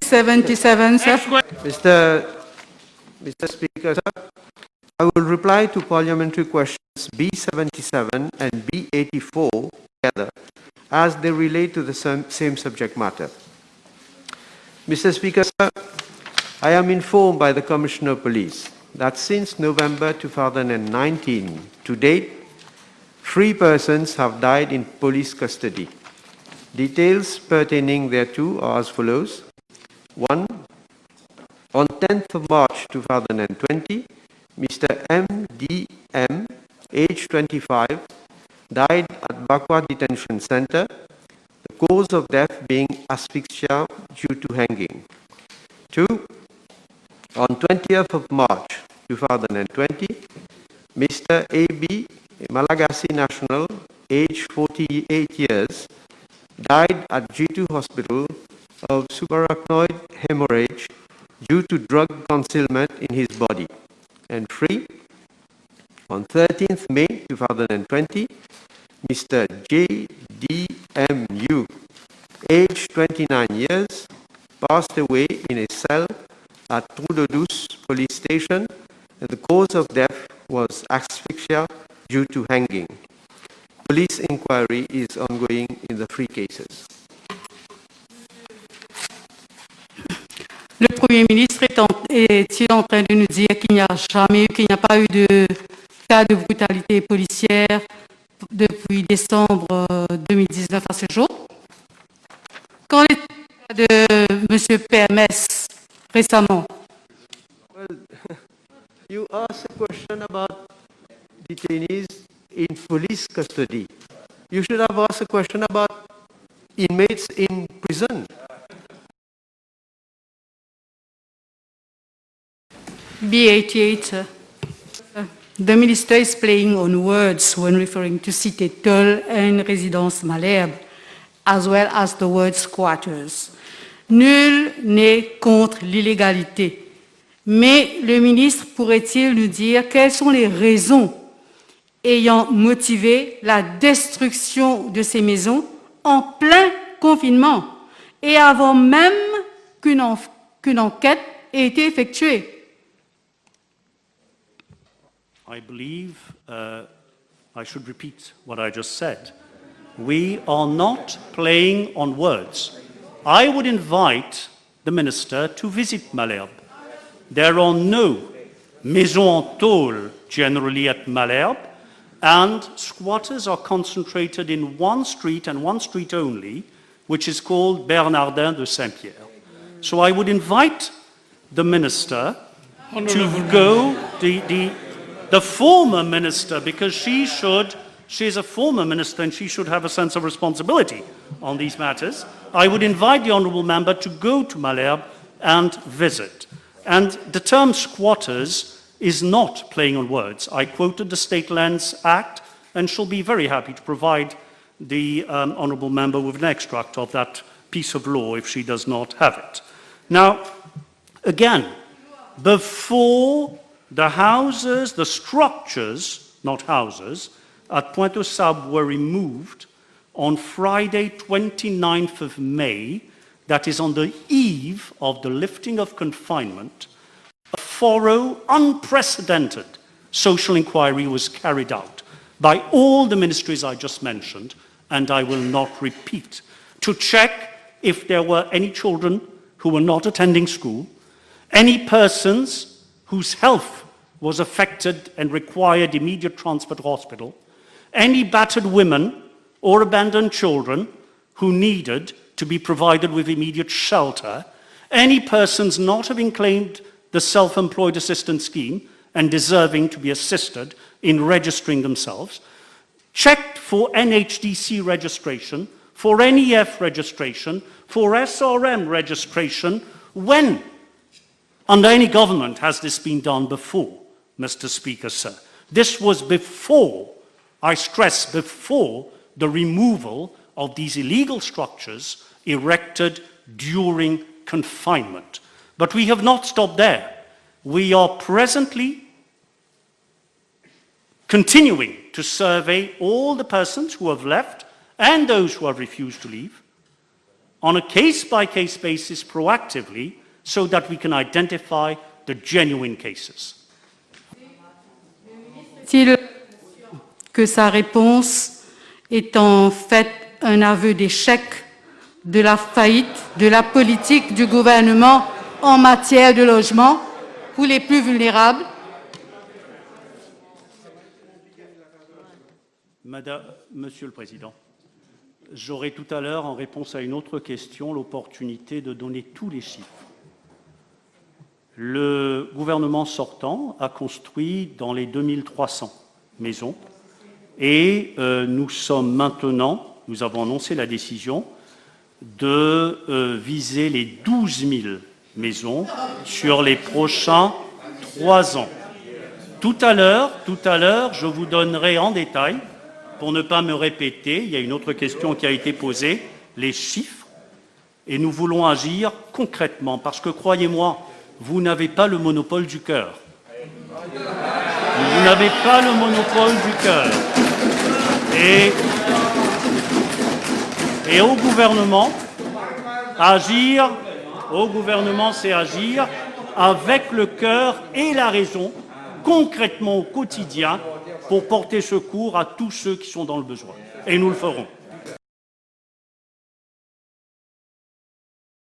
77, sir. Mr. Speaker, sir, I will reply to parliamentary questions B77 and B84 together as they relate to the same subject matter. Mr. Speaker, sir, I am informed by the Commissioner of Police that since November 2019 to date, 3 persons have died in police custody. Details pertaining thereto are as follows. 1. On 10th of March 2020, Mr. M.D.M., age 25, died at Bakwa Detention Center, the cause of death being asphyxia due to hanging. 2. On 20th of March 2020, Mr. A.B., a Malagasy national, age 48 years, died at G2 Hospital of subarachnoid hemorrhage due to drug concealment in his body. And 3. On 13th May 2020, Mr. J.D.M.U., age 29 years, passed away in a cell at Trou-de-Douce police station, and the cause of death was asphyxia due to hanging. Police inquiry is ongoing in the 3 cases. Le Premier ministre est-il en train de nous dire qu'il n'y a pas eu de cas de brutalité policière depuis décembre 2019 à ce jour? Qu'en est-il de M. PMS récemment? Well, you asked a question about detainees in police custody. You should have asked a question about inmates in prison. B88, sir. The minister is playing on words when referring to Cité Tôle and Résidence Malherbe, as well as the word squatters. Nul n'est contre l'illégalité, mais le ministre pourrait-il nous dire quelles sont les raisons ayant motivé la destruction de ces maisons en plein confinement et avant même qu'une enquête ait été effectuée? I believe I should repeat what I just said. We are not playing on words. I would invite the minister to visit Malherbe. There are no maisons en tôle generally at Malherbe, and squatters are concentrated in one street and one street only, which is called Bernardin de Saint-Pierre. So I would invite the minister to go, the former minister, because she's a former minister and she should have a sense of responsibility on these matters. I would invite the honourable member to go to Malherbe and visit. And the term squatters is not playing on words. I quoted the State Lands Act and shall be very happy to provide the honourable member with an extract of that piece of law if she does not have it. Now, again, before the houses, the structures, not houses, at Pointe-aux-Sables were removed on Friday, 29th of May, that is on the eve of the lifting of confinement, a thorough, unprecedented social inquiry was carried out by all the ministries I just mentioned, and I will not repeat, to check if there were any children who were not attending school, any persons whose health was affected and required immediate transfer to hospital, any battered women or abandoned children who needed to be provided with immediate shelter, any persons not having claimed the self-employed assistance scheme and deserving to be assisted in registering themselves, checked for NHDC registration, for NEF registration, for SRM registration, when under any government has this been done before, Mr. Speaker, sir? This was before, I stress, before the removal of these illegal structures erected during confinement. But we have not stopped there. We are presently continuing to survey all the persons who have left and those who have refused to leave, on a case-by-case basis proactively so that we can identify the genuine cases. Est-il que sa réponse est en fait un aveu d'échec de la faillite de la politique du gouvernement en matière de logement pour les plus vulnérables? Monsieur le Président, j'aurai tout à l'heure, en réponse à une autre question, l'opportunité de donner tous les chiffres. Le gouvernement sortant a construit dans les 2300 maisons et nous sommes maintenant, nous avons annoncé la décision de viser les 12 000 maisons sur les prochains 3 ans. Tout à l'heure, je vous donnerai en détail, pour ne pas me répéter, il y a une autre question qui a été posée, les chiffres, et nous voulons agir concrètement, parce que croyez-moi, vous n'avez pas le monopole du cœur. Vous n'avez pas le monopole du cœur. Et au gouvernement, c'est agir avec le cœur et la raison, concrètement au quotidien, pour porter secours à tous ceux qui sont dans le besoin. Et nous le ferons.